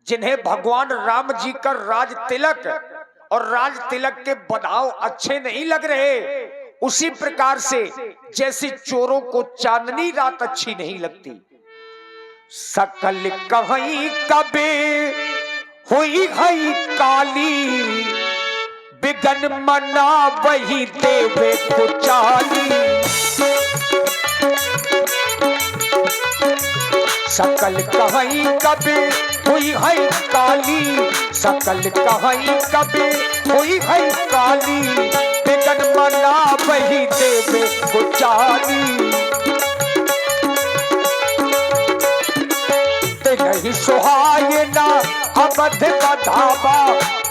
जिन्हें भगवान राम जी का राज तिलक और राज तिलक के बधाव अच्छे नहीं लग रहे, उसी प्रकार से जैसे चोरों को चांदनी रात अच्छी नहीं लगती। सकल कहीं कबे हुई है काली, बिगन मना वही देवे को चाली। सकल कहीं कबे हुई है काली, सकल कहीं कबे हुई है काली, बिगन मना वही देवे को चाली। नहीं सुहाये ना अवध का धावा,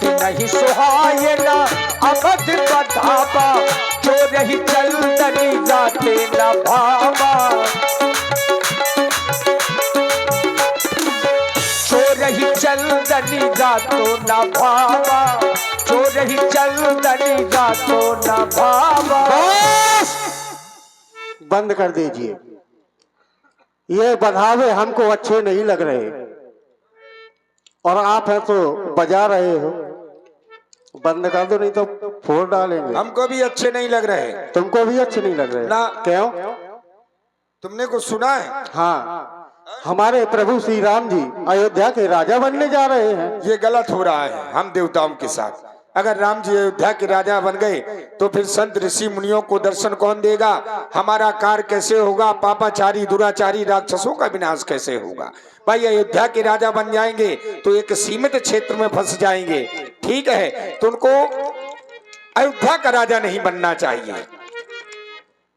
नहीं सुहाये ना अवध का धावा, जो रही चंदनी जाते न भावा। जो रही चंदनी जातो न भावा, जो रही चंदनी जातो न भावा। बंद कर दीजिए, ये बधावे हमको अच्छे नहीं लग रहे और आप हैं तो बजा रहे हो। बंद कर दो नहीं तो फोड़ डालेंगे। हमको भी अच्छे नहीं लग रहे। तुमको भी अच्छे नहीं लग रहे ना। क्यों? तुमने कुछ सुना है? हाँ, हमारे प्रभु श्री राम जी अयोध्या के राजा बनने जा रहे हैं। ये गलत हो रहा है हम देवताओं के साथ। अगर राम जी अयोध्या के राजा बन गए तो फिर संत ऋषि मुनियों को दर्शन कौन देगा? हमारा कार्य कैसे होगा? पापाचारी दुराचारी राक्षसों का विनाश कैसे होगा? भाई अयोध्या के राजा बन जाएंगे तो एक सीमित क्षेत्र में फंस जाएंगे, ठीक है? तो उनको अयोध्या का राजा नहीं बनना चाहिए,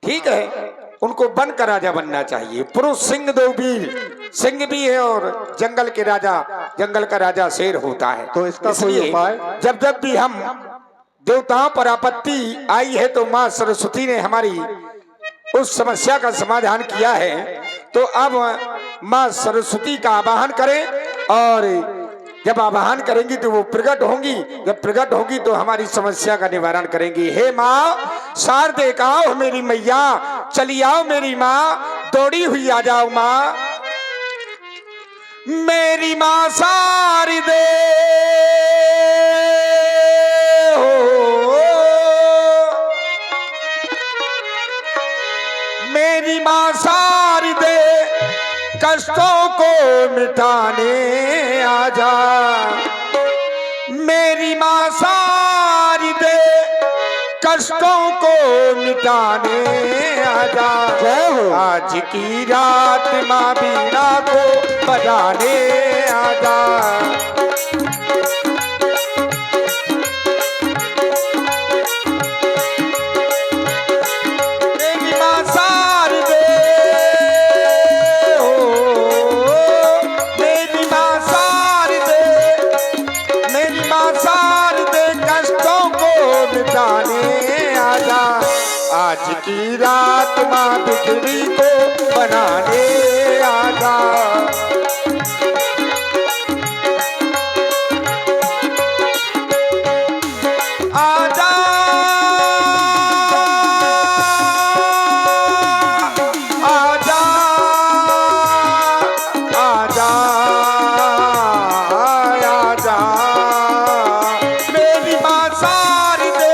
ठीक है? उनको वन का राजा बनना चाहिए। पुरुष सिंह दो वीर, सिंह भी है और जंगल के राजा, जंगल का राजा शेर होता है। तो इसका कोई उपाय? जब जब भी हम देवताओं पर आपत्ति आई है तो माँ सरस्वती ने हमारी उस समस्या का समाधान किया है। तो अब माँ सरस्वती का आवाहन करें और जब आवाहन करेंगी तो वो प्रकट होंगी। जब प्रकट होगी तो हमारी समस्या का निवारण करेंगी। हे माँ शारदे आओ मेरी मैया, चली आओ मेरी माँ, दौड़ी हुई आ जाओ माँ। मेरी माँ शारदे मेरी माँ शारदे कष्टों को मिटाने आजा। मेरी माँ शारदे कष्टों को मिटाने आजा। आज की रात माँ बीना को बजाने आजा। आज की रात माँ बिजली को बनाने आजा। आजा आजा आजा आजा मेरी माँ शारदे।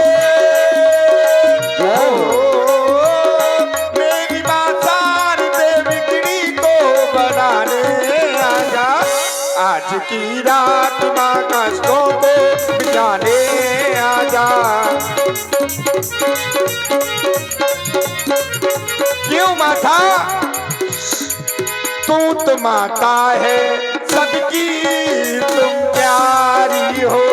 आज की रात माँ कष्टों को मिटाने आजा। क्यों माता? तू तो माता है सबकी, तुम प्यारी हो।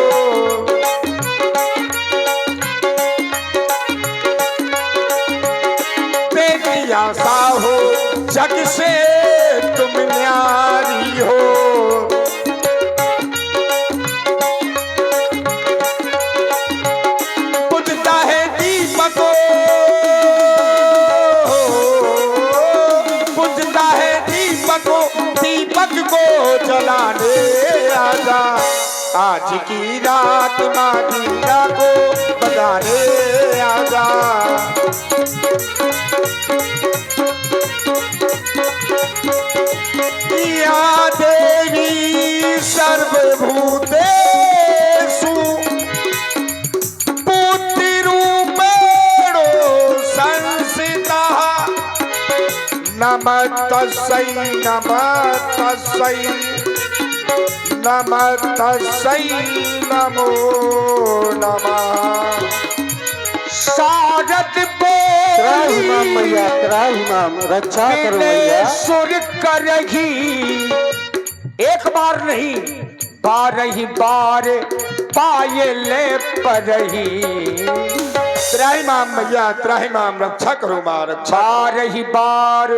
बेटी आशा हो जग से तुम न्यारी हो। बुझता है दीपको, बुझता है दीपको, दीपक को जलाने आजा। आज की रात माँ दीदा को बजाने आजा। या देवी सर्व तस्सै नमः तस्सै नमः तस्सै नमो नमः। शारद त्राहिमाम मैया, त्राहिमाम, रक्षा करो मैया। सुर करही, एक बार नहीं 12 बार पायले परही। त्राहिमाम मैया, त्राहिमाम, रक्षा करो मां, रक्षा। 12 बार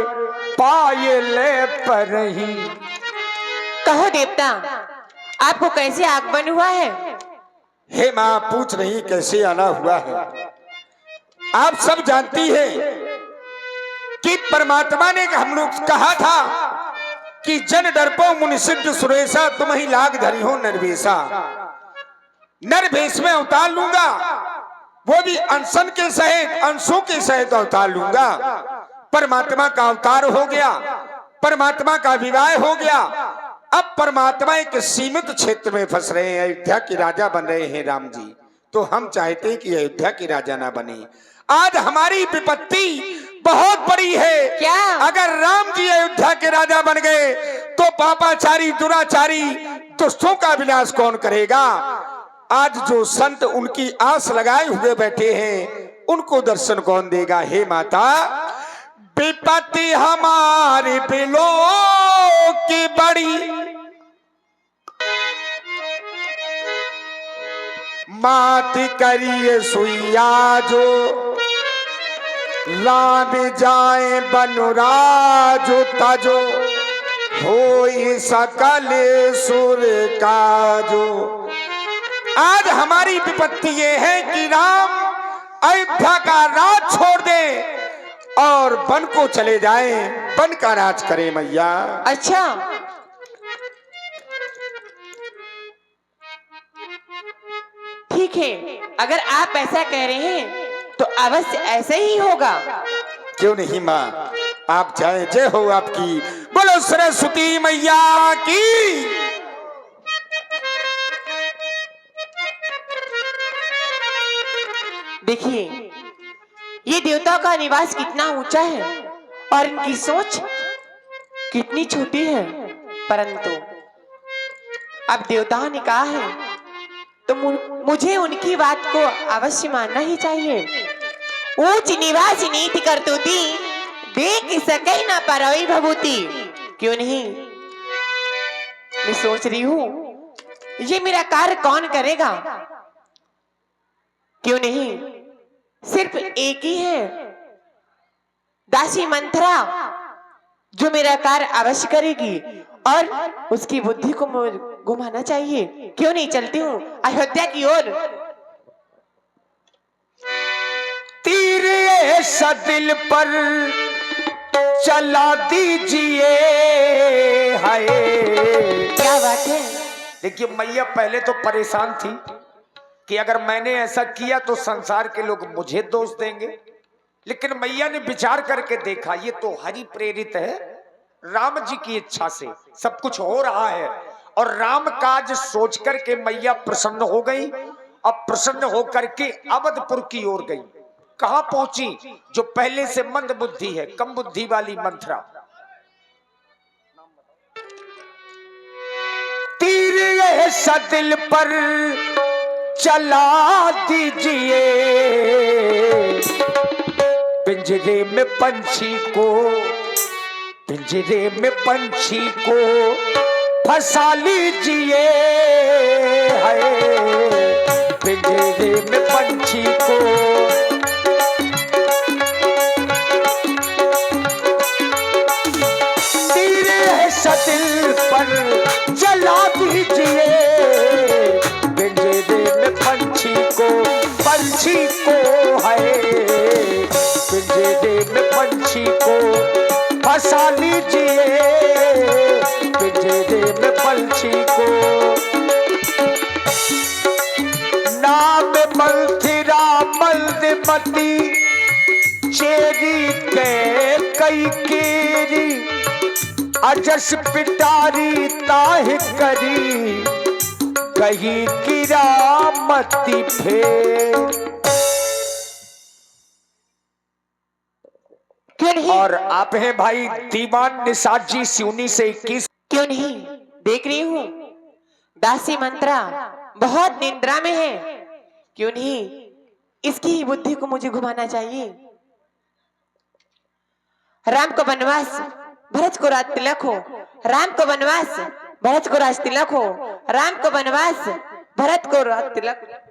पायले परही। कहो देवता, आपको कैसे आगमन हुआ है? हे मां, पूछ रही कैसे आना हुआ है। आप सब जानती हैं कि परमात्मा ने हम लोग कहा था कि जन डरपो मुनि सिद्ध सुरेशा, तुम ही लाग धरी हो नरवेशा। नरवेश में अवतार लूंगा, वो भी अनशन के सहित, अंशों के सहित अवतार लूंगा। परमात्मा का अवतार हो गया, परमात्मा का विवाह हो गया। अब परमात्मा एक सीमित क्षेत्र में फंस रहे हैं, अयोध्या के राजा बन रहे हैं राम जी। तो हम चाहते हैं कि अयोध्या के राजा ना बने। आज हमारी विपत्ति बहुत बड़ी है। क्या? अगर राम जी अयोध्या के राजा बन गए तो पापाचारी, दुराचारी, दुष्टों का विनाश कौन करेगा? आज जो संत उनकी आस लगाए हुए बैठे हैं, उनको दर्शन कौन देगा? हे माता, विपत्ति हमारी बिलो की बड़ी, मात करिए सुइया जो, राम जाए बनुराजो तजो, होई सकल सुर काजो। आज हमारी विपत्ति ये है कि राम अयोध्या का राज छोड़ दे और वन को चले जाएं, वन का राज करे मैया। अच्छा, ठीक है, अगर आप ऐसा कह रहे हैं तो अवश्य ऐसे ही होगा। क्यों नहीं माँ, आप जाए। जय हो आपकी, बोलो सरस्वती मैया की। देखिए, ये देवताओं का निवास कितना ऊंचा है और इनकी सोच कितनी छोटी है, परंतु अब देवताओं ने कहा है तो मुझे उनकी बात को अवश्य मानना ही चाहिए। ऊंच निवास नीति करतुती, देख सके न परई भभूति। क्यों नहीं, मैं सोच रही हूँ ये मेरा कार्य कौन करेगा? क्यों नहीं, सिर्फ एक ही है, दासी मंथरा, जो मेरा कार्य अवश्य करेगी और उसकी बुद्धि को घुमाना चाहिए। क्यों नहीं चलती हूँ अयोध्या की ओर। तीर ऐसा दिल पर चला दीजिए। हाय, क्या बात है? देखिए मैया पहले तो परेशान थी कि अगर मैंने ऐसा किया तो संसार के लोग मुझे दोष देंगे, लेकिन मैया ने विचार करके देखा ये तो हरि प्रेरित है, राम जी की इच्छा से सब कुछ हो रहा है। और राम काज सोच करके मैया प्रसन्न हो गई। अब प्रसन्न होकर के अवधपुर की ओर गई। कहां पहुंची? जो पहले से मंद बुद्धि है, कम बुद्धि वाली मंथरा। तीर ऐसा दिल पर चला दीजिए, पिंजरे में पंछी को, पिंजरे में पंछी को फंसा लीजिए। हाय, पिंजरे में पंछी को तीर ऐसा दिल पर जला दीजिए, पिंजरे में पंछी को, पंछी को है पिंजरे में पंछी को फंसा लीजिए। पिंजरे में पंछी को। नाम मंथिरा मल्दमती, चेरी के कई केरी, अजस पिटारी ताह करी, कहीं किरामती फेर। क्यों नहीं? और आप हैं भाई दीवान निषाद जी सिवनी से 21। क्यों नहीं? देख रही हूँ दासी मंत्रा बहुत निंद्रा में है। क्यों नहीं इसकी ही बुद्धि को मुझे घुमाना चाहिए। राम को वनवास भरत को राज तिलक हो, राम को वनवास भरत को राज तिलक हो, राम को वनवास भरत को राज तिलक।